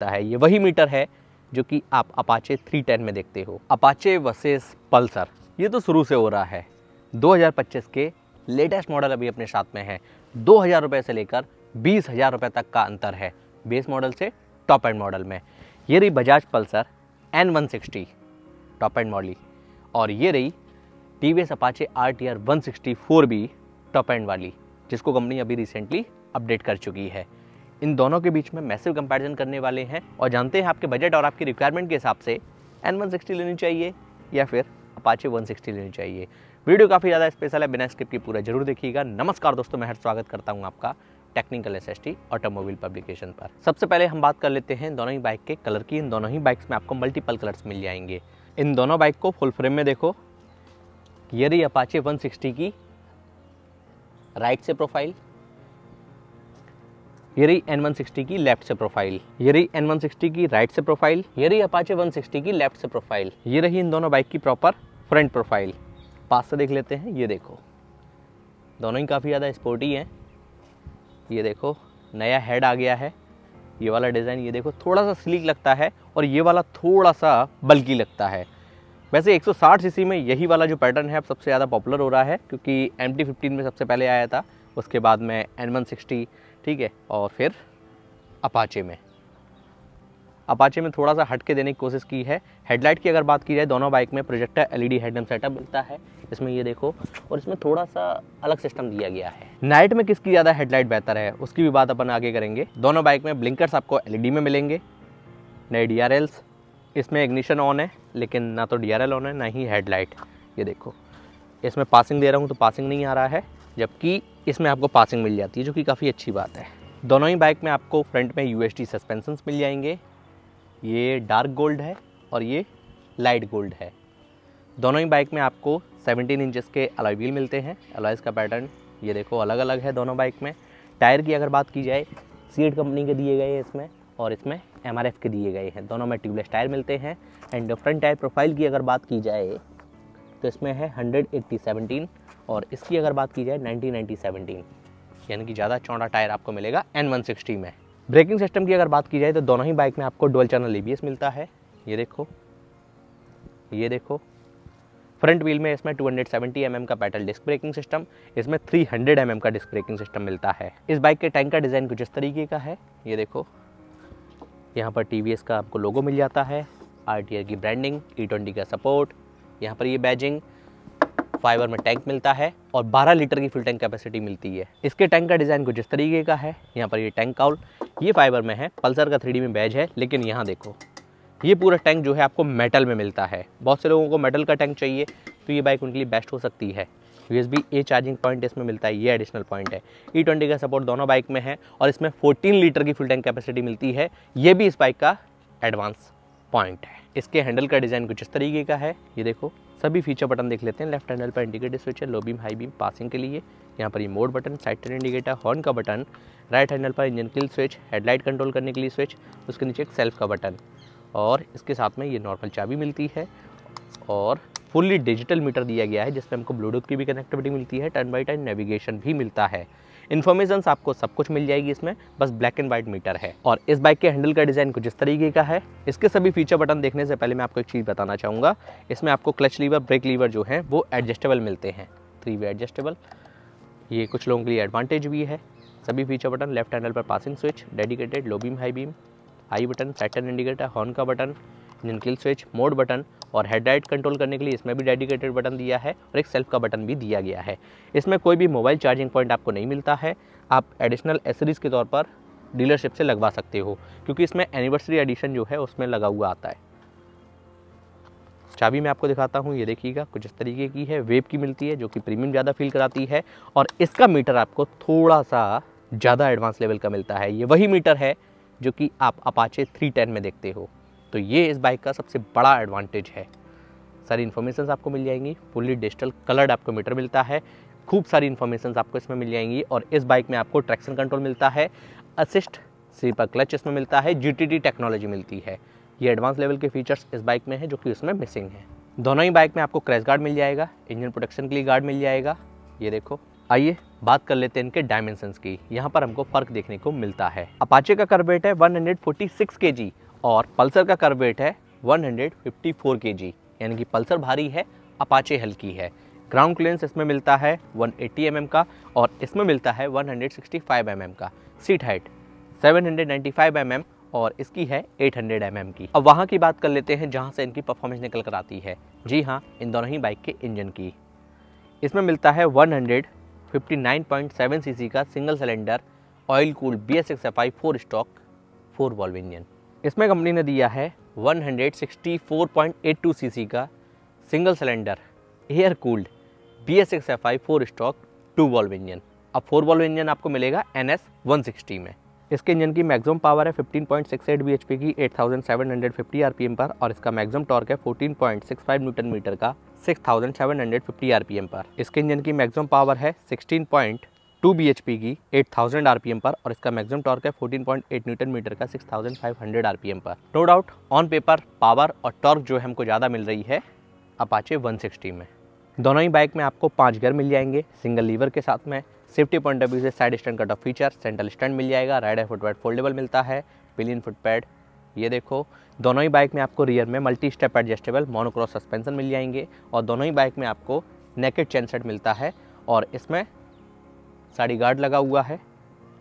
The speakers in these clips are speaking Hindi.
है। ये वही मीटर है जो कि आप अपाचे 310 में देखते हो। अपाचे वर्सेस पल्सर, ये तो शुरू से हो रहा है। 2025 के लेटेस्ट मॉडल अभी अपने साथ में है। 2000 रुपये से लेकर 20,000 रुपये तक का अंतर है बेस मॉडल से टॉप एंड मॉडल में। ये रही Bajaj Pulsar N160 top and model, और ये रही TVS Apache RTR 164B top and वाली, जिसको कंपनी अभी रिसेंटली अपडेट कर चुकी है। इन दोनों के बीच में मैसिव कंपैरिजन करने वाले हैं और जानते हैं आपके बजट और आपकी रिक्वायरमेंट के हिसाब से N160 लेनी चाहिए या फिर अपाचे 160 लेनी चाहिए। वीडियो काफ़ी ज़्यादा स्पेशल है, बिना स्किप की पूरा जरूर देखिएगा। नमस्कार दोस्तों, मैं स्वागत करता हूं आपका टेक्निकल SST ऑटोमोबाइल पब्लिकेशन पर। सबसे पहले हम बात कर लेते हैं दोनों ही बाइक के कलर की। इन दोनों ही बाइक्स में आपको मल्टीपल कलर्स मिल जाएंगे। इन दोनों बाइक को फुल फ्रेम में देखो। ये रही अपाचे 160 की राइट से प्रोफाइल, ये रही N160 की लेफ्ट से प्रोफाइल, ये रही N160 की राइट से प्रोफाइल, ये रही अपाचे 160 की लेफ्ट से प्रोफाइल, ये रही इन दोनों बाइक की प्रॉपर फ्रंट प्रोफाइल। पास से देख लेते हैं। ये देखो, दोनों ही काफ़ी ज़्यादा स्पोर्टी हैं। ये देखो, नया हेड आ गया है। ये वाला डिज़ाइन ये देखो थोड़ा सा स्लीक लगता है और ये वाला थोड़ा सा बल्की लगता है। वैसे 160 सीसी में यही वाला जो पैटर्न है अब सबसे ज़्यादा पॉपुलर हो रहा है, क्योंकि MT-15 में सबसे पहले आया था, उसके बाद में N160, ठीक है, और फिर अपाचे में थोड़ा सा हट के देने की कोशिश की है। हेडलाइट की अगर बात की जाए, दोनों बाइक में प्रोजेक्टर LED हेडलैम्प सेटअप मिलता है इसमें, ये देखो, और इसमें थोड़ा सा अलग सिस्टम दिया गया है। नाइट में किसकी ज़्यादा हेडलाइट बेहतर है उसकी भी बात अपन आगे करेंगे। दोनों बाइक में ब्लिंकर्स आपको LED में मिलेंगे, नए DRLs। इसमें इग्निशन ऑन है, लेकिन ना तो DRL ऑन है ना ही हेडलाइट। ये देखो, इसमें पासिंग दे रहा हूँ तो पासिंग नहीं आ रहा है, जबकि इसमें आपको पासिंग मिल जाती है, जो कि काफ़ी अच्छी बात है। दोनों ही बाइक में आपको फ्रंट में UHD सस्पेंशंस मिल जाएंगे। ये डार्क गोल्ड है और ये लाइट गोल्ड है। दोनों ही बाइक में आपको 17 इंचेस के अलॉय व्हील मिलते हैं। अलॉयज़ का पैटर्न ये देखो अलग अलग है दोनों बाइक में। टायर की अगर बात की जाए, सीएट कंपनी के दिए गए हैं इसमें, और इसमें MRF के दिए गए हैं। दोनों में ट्यूबलेस टायर मिलते हैं। एंड फ्रंट टायर प्रोफाइल की अगर बात की जाए तो इसमें है 100/80/17, और इसकी अगर बात की जाए 90/90/17, यानी कि ज़्यादा चौड़ा टायर आपको मिलेगा N160 में। ब्रेकिंग सिस्टम की अगर बात की जाए तो दोनों ही बाइक में आपको डुअल चैनल ABS मिलता है। ये देखो, ये देखो, फ्रंट व्हील में इसमें 270 mm का पैडल डिस्क ब्रेकिंग सिस्टम, इसमें 300 mm का डिस्क ब्रेकिंग सिस्टम मिलता है। इस बाइक के टैंक का डिज़ाइन कुछ इस तरीके का है। ये देखो, यहाँ पर TVS का आपको लोगो मिल जाता है, RTR की ब्रांडिंग, E20 का सपोर्ट, यहाँ पर ये बैजिंग, फाइबर में टैंक मिलता है और 12 लीटर की फुल टैंक कैपेसिटी मिलती है। इसके टैंक का डिज़ाइन कुछ इस तरीके का है। यहाँ पर ये टैंक काउल, ये फाइबर में है, पल्सर का 3D में बैज है, लेकिन यहाँ देखो, ये पूरा टैंक जो है आपको मेटल में मिलता है। बहुत से लोगों को मेटल का टैंक चाहिए तो ये बाइक उनके लिए बेस्ट हो सकती है। USB-A चार्जिंग पॉइंट इसमें मिलता है, ये एडिशनल पॉइंट है। E20 का सपोर्ट दोनों बाइक में है और इसमें 14 लीटर की फुल टैंक कैपेसिटी मिलती है। ये भी इस बाइक का एडवांस पॉइंट है। इसके हैंडल का डिज़ाइन कुछ इस तरीके का है। ये देखो, सभी फीचर बटन देख लेते हैं। लेफ्ट हैंडल पर इंडिकेटर स्विच है, लो बीम, हाई बीम, पासिंग के लिए। यहाँ पर ये mode button, side turn indicator, horn का बटन। राइट हैंडल पर engine kill switch, headlight control करने के लिए स्विच, उसके नीचे एक सेल्फ का बटन, और इसके साथ में ये नॉर्मल चाबी मिलती है और फुल्ली डिजिटल मीटर दिया गया है, जिसमें हमको ब्लूटूथ की भी कनेक्टिविटी मिलती है, टर्न बाई टर्न नेविगेशन भी मिलता है। इन्फॉर्मेशन आपको सब कुछ मिल जाएगी इसमें, बस ब्लैक एंड वाइट मीटर है। और इस बाइक के हैंडल का डिज़ाइन कुछ इस तरीके का है। इसके सभी फीचर बटन देखने से पहले मैं आपको एक चीज़ बताना चाहूँगा। इसमें आपको क्लच लीवर, ब्रेक लीवर जो है वो एडजस्टेबल मिलते हैं, 3 वे एडजस्टेबल। ये कुछ लोगों के लिए एडवांटेज भी है। सभी फीचर बटन, लेफ्ट हैंडल पर passing switch, dedicated, low beam, high beam, I button, side turn indicator, horn का button, engine kill switch, mode button, और हेडलाइट कंट्रोल करने के लिए इसमें भी डेडिकेटेड बटन दिया है और एक सेल्फ का बटन भी दिया गया है। इसमें कोई भी मोबाइल चार्जिंग पॉइंट आपको नहीं मिलता है। आप एडिशनल एसेसरीज के तौर पर डीलरशिप से लगवा सकते हो, क्योंकि इसमें एनिवर्सरी एडिशन जो है उसमें लगा हुआ आता है। चाबी मैं आपको दिखाता हूँ, ये देखिएगा, कुछ इस तरीके की है। वेब की मिलती है, जो कि प्रीमियम ज़्यादा फील कराती है, और इसका मीटर आपको थोड़ा सा ज़्यादा एडवांस लेवल का मिलता है। ये वही मीटर है जो कि आप अपाचे 310 में देखते हो। तो ये इस बाइक का सबसे बड़ा एडवांटेज है। सारी इन्फॉर्मेशन आपको मिल जाएंगी, फुल्ली डिजिटल कलर्ड आपको मीटर मिलता है, खूब सारी इन्फॉर्मेशन आपको इसमें मिल जाएंगी। और इस बाइक में आपको ट्रैक्शन कंट्रोल मिलता है, असिस्ट स्लीपर क्लच इसमें मिलता है, GTD टेक्नोलॉजी मिलती है। ये एडवांस लेवल के फीचर्स इस बाइक में है, जो कि उसमें मिसिंग है। दोनों ही बाइक में आपको क्रैश गार्ड मिल जाएगा, इंजन प्रोटेक्शन के लिए गार्ड मिल जाएगा। ये देखो, आइए बात कर लेते हैं इनके डायमेंशंस की। यहाँ पर हमको फ़र्क देखने को मिलता है। अपाचे का कर्व वेट है 146 kg और पल्सर का कर्व वेट है 154 kg, यानी कि पल्सर भारी है, अपाचे हल्की है। ग्राउंड क्लियरेंस इसमें मिलता है 180 mm का और इसमें मिलता है 165 mm का। सीट हाइट 795 mm और इसकी है 800 mm की। अब वहाँ की बात कर लेते हैं जहाँ से इनकी परफॉर्मेंस निकल कर आती है। जी हाँ, इन दोनों ही बाइक के इंजन की। इसमें मिलता है 159.7 cc का single cylinder oil cooled BS6FI 4 stock 4 valve engine. इसमें कंपनी ने दिया है 164.82 cc का single cylinder air cooled BS6FI 4 stock 2 valve engine. अब 4 वॉल्व इंजन आपको मिलेगा NS 160 में। इसके इंजन की मैक्सिमम पावर है 15.68 bhp की 8750 rpm पर और इसका मैक्सिमम टॉर्क है 14.65 न्यूटन मीटर का 6750 rpm पर। इसके इंजन की मैक्सिमम पावर है 16.2 bhp की 8000 rpm पर और इसका मैक्सिमम टॉर्क है 14.8 न्यूटन मीटर का 6500 rpm पर। No doubt on paper power और टॉर्क जो है हमको ज़्यादा मिल रही है अपाचे 160 में। दोनों ही बाइक में आपको 5 गियर मिल जाएंगे सिंगल लीवर के साथ में। सेफ्टी पॉइंट ऑफ व्यू से side stand cut off feature, central stand मिल जाएगा, राइडर फुटपैड फोल्डेबल मिलता है, पिलियन फुटपैड ये देखो। दोनों ही बाइक में आपको रियर में multi step adjustable monocross suspension मिल जाएंगे और दोनों ही बाइक में आपको नेकेड चेन सेट मिलता है और इसमें साड़ी गार्ड लगा हुआ है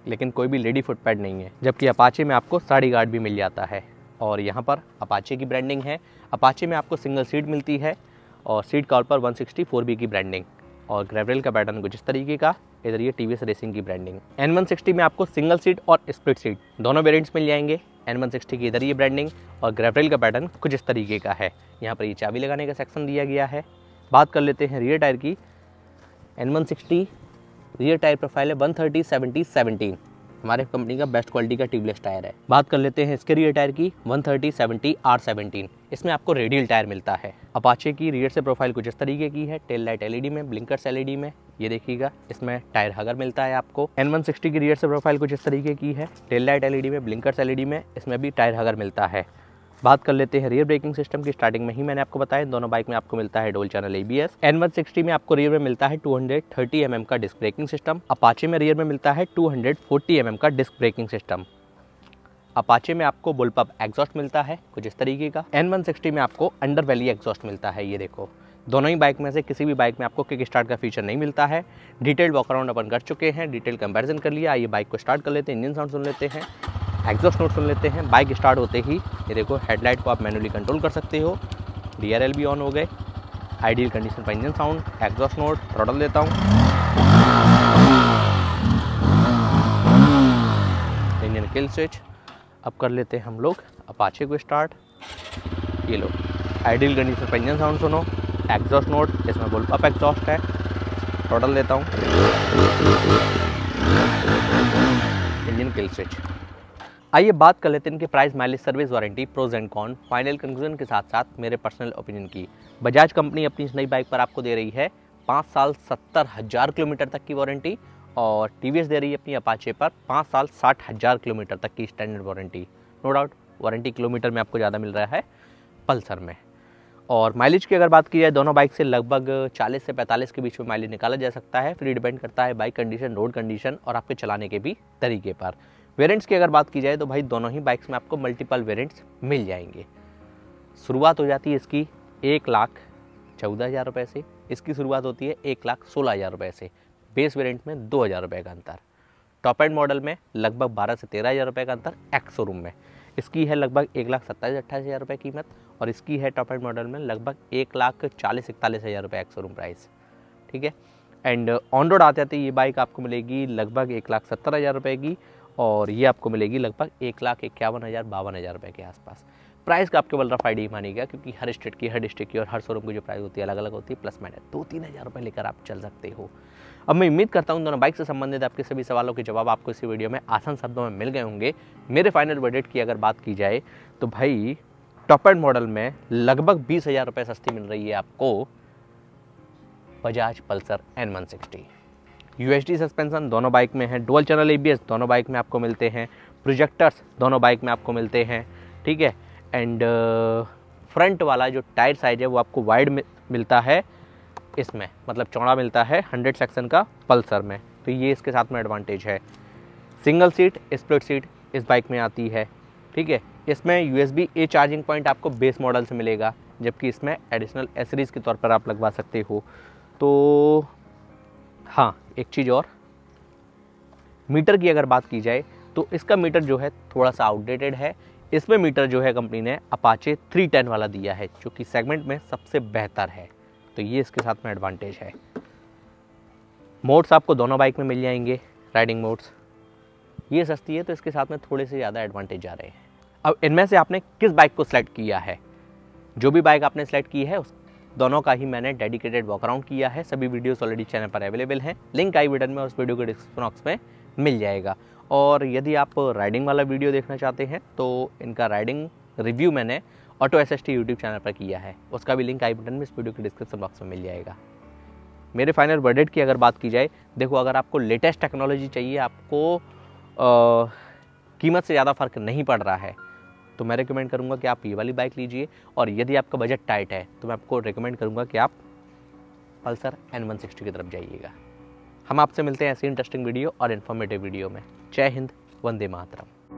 लेकिन कोई भी लेडी फुटपैड नहीं है, जबकि अपाचे में आपको साड़ी गार्ड भी मिल जाता है। और यहाँ पर अपाचे की ब्रांडिंग है। अपाचे में आपको सिंगल सीट मिलती है और सीट कॉल पर 164B की ब्रांडिंग और ग्रेवरेल का पैटर्न कुछ इस तरीके का। इधर ये TVS रेसिंग की ब्रांडिंग। N160 में आपको सिंगल सीट और स्प्लिट सीट दोनों वेरिएंट्स मिल जाएंगे। N160 की इधर ये ब्रांडिंग और ग्रेवरेल का पैटर्न कुछ इस तरीके का है। यहाँ पर ये चाबी लगाने का सेक्शन दिया गया है। बात कर लेते हैं रियर टायर की। N160 रियर टायर प्रोफाइल है 130/70/17, हमारे कंपनी का बेस्ट क्वालिटी का ट्यूबलेस टायर है। बात कर लेते हैं इसके रियर टायर की 130/70/R17, इसमें आपको रेडियल टायर मिलता है। अपाचे की रियर से प्रोफाइल कुछ इस तरीके की है, टेल लाइट LED में, ब्लिंकर्स LED में, ये देखिएगा। इसमें टायर हगर मिलता है आपको। N160 की रियर से प्रोफाइल कुछ इस तरीके की है, टेल लाइट LED में, ब्लिंकर्स LED में, इसमें भी टायर हगर मिलता है। बात कर लेते हैं रियर ब्रेकिंग सिस्टम की। स्टार्टिंग में ही मैंने आपको बताया दोनों बाइक में आपको मिलता है डुअल चैनल ABS। N160 में आपको रियर में मिलता है 230 mm का डिस्क ब्रेकिंग सिस्टम। अपाचे में रियर में मिलता है 240 mm का डिस्क ब्रेकिंग सिस्टम। अपाचे में आपको बुलपअप एग्जॉस्ट मिलता है कुछ इस तरीके का। N160 में आपको अंडर वैली एग्जॉस्ट मिलता है, ये देखो। दोनों ही बाइक में से किसी भी बाइक में आपको किक स्टार्ट का फीचर नहीं मिलता है। डिटेल्ड वॉक अराउंड अपन कर चुके हैं, डिटेल कंपैरिजन कर लिया। आइए बाइक को स्टार्ट कर लेते हैं, इंजन साउंड सुन लेते हैं, एग्जॉस्ट नोट सुन लेते हैं। बाइक स्टार्ट होते ही ये देखो हेडलाइट को आप मैनुअली कंट्रोल कर सकते हो, DRL भी ऑन हो गए। आइडियल कंडीशन पर engine sound, exhaust note, throttle देता हूँ, इंजन किल स्विच। अब कर लेते हैं हम लोग अपाचे को स्टार्ट। ये लो आइडियल कंडीशन पर इंजन साउंड सुनो, एग्जॉस्ट नोट, इसमें बुलपअप एग्जॉस्ट है, थ्रॉटल देता हूँ, इंजन किल स्विच। आइए बात कर लेते हैं इनके price, mileage, service, warranty, pros and con, final conclusion के साथ साथ मेरे पर्सनल ओपिनियन की। बजाज कंपनी अपनी इस नई बाइक पर आपको दे रही है 5 साल 70,000 किलोमीटर तक की वारंटी और TVS दे रही है अपनी अपाचे पर 5 साल 60,000 किलोमीटर तक की standard warranty. No doubt warranty kilometre में आपको ज़्यादा मिल रहा है पल्सर में। और माइलेज की अगर बात की जाए दोनों बाइक से लगभग 40 से 45 के बीच में माइलेज निकाला जा सकता है। फिर डिपेंड करता है बाइक कंडीशन, रोड कंडीशन और आपके चलाने के भी तरीके पर। वेरिएंट्स की अगर बात की जाए तो भाई दोनों ही बाइक्स में आपको मल्टीपल वेरिएंट्स मिल जाएंगे। शुरुआत हो जाती है इसकी 1,14,000 रुपये से, इसकी शुरुआत होती है 1,16,000 रुपये से। बेस वेरिएंट में 2,000 रुपये का अंतर। टॉप एंड मॉडल में लगभग 12 से 13,000 रुपये का अंतर एक्स शोरूम में। इसकी है लगभग 1,27,000-28,000 रुपये कीमत और इसकी है टॉप एंड मॉडल में लगभग 1,40,41,000 रुपये एक्स शोरूम प्राइस। ठीक है। एंड ऑन रोड आते आते ये बाइक आपको मिलेगी लगभग 1,70,000 रुपये की और ये आपको मिलेगी लगभग 1,51,000-52,000 रुपये के आसपास। प्राइस का आपके केवल रफ आइडिया मानिएगा क्योंकि हर स्टेट की, हर डिस्ट्रिक्ट की और हर शोरूम की जो प्राइस होती है अलग अलग होती है। प्लस माइनस 2-3 हज़ार रुपये लेकर आप चल सकते हो। अब मैं उम्मीद करता हूँ दोनों बाइक से संबंधित आपके सभी सवालों के जवाब आपको इस वीडियो में आसान शब्दों में मिल गए होंगे। मेरे फाइनल बजट की अगर बात की जाए तो भाई टॉप एंड मॉडल में लगभग 20,000 रुपये सस्ती मिल रही है आपको Bajaj Pulsar N160। UHD suspension दोनों बाइक में है, डुअल चैनल ABS दोनों बाइक में आपको मिलते हैं, प्रोजेक्टर्स दोनों बाइक में आपको मिलते हैं। ठीक है। एंड फ्रंट वाला जो टायर साइज है वो आपको वाइड मिलता है इसमें, मतलब चौड़ा मिलता है 100 सेक्शन का पल्सर में। तो ये इसके साथ में एडवांटेज है। सिंगल सीट स्प्लिट सीट इस बाइक में आती है, ठीक है। इसमें USB-A चार्जिंग पॉइंट आपको बेस मॉडल से मिलेगा, जबकि इसमें एडिशनल एसेसरीज के तौर पर आप लगवा सकते हो। तो हाँ, एक चीज़ और, मीटर की अगर बात की जाए तो इसका मीटर जो है थोड़ा सा आउटडेटेड है। इसमें मीटर जो है कंपनी ने अपाचे 310 वाला दिया है, जो कि सेगमेंट में सबसे बेहतर है। तो ये इसके साथ में एडवांटेज है। मोड्स आपको दोनों बाइक में मिल जाएंगे, राइडिंग मोड्स। ये सस्ती है तो इसके साथ में थोड़े से ज़्यादा एडवांटेज आ रहे हैं। अब इनमें से आपने किस बाइक को सिलेक्ट किया है? जो भी बाइक आपने सेलेक्ट की है उस दोनों का ही मैंने डेडिकेटेड वॉक अराउंड किया है। सभी वीडियोस ऑलरेडी चैनल पर अवेलेबल हैं, लिंक आई बटन में, उस वीडियो के डिस्क्रिप्शन बॉक्स में मिल जाएगा। और यदि आप राइडिंग वाला वीडियो देखना चाहते हैं तो इनका राइडिंग रिव्यू मैंने ऑटो SST यूट्यूब चैनल पर किया है, उसका भी लिंक आई बटन में इस वीडियो के डिस्क्रिप्शन बॉक्स में मिल जाएगा। मेरे फाइनल वर्डिक्ट की अगर बात की जाए, देखो अगर आपको लेटेस्ट टेक्नोलॉजी चाहिए, आपको कीमत से ज़्यादा फ़र्क नहीं पड़ रहा है, तो मैं रिकमेंड करूँगा कि आप ये वाली बाइक लीजिए। और यदि आपका बजट टाइट है तो मैं आपको रिकमेंड करूँगा कि आप पल्सर N160 की तरफ जाइएगा। हम आपसे मिलते हैं ऐसी इंटरेस्टिंग वीडियो और इन्फॉर्मेटिव वीडियो में। जय हिंद, वंदे मातरम।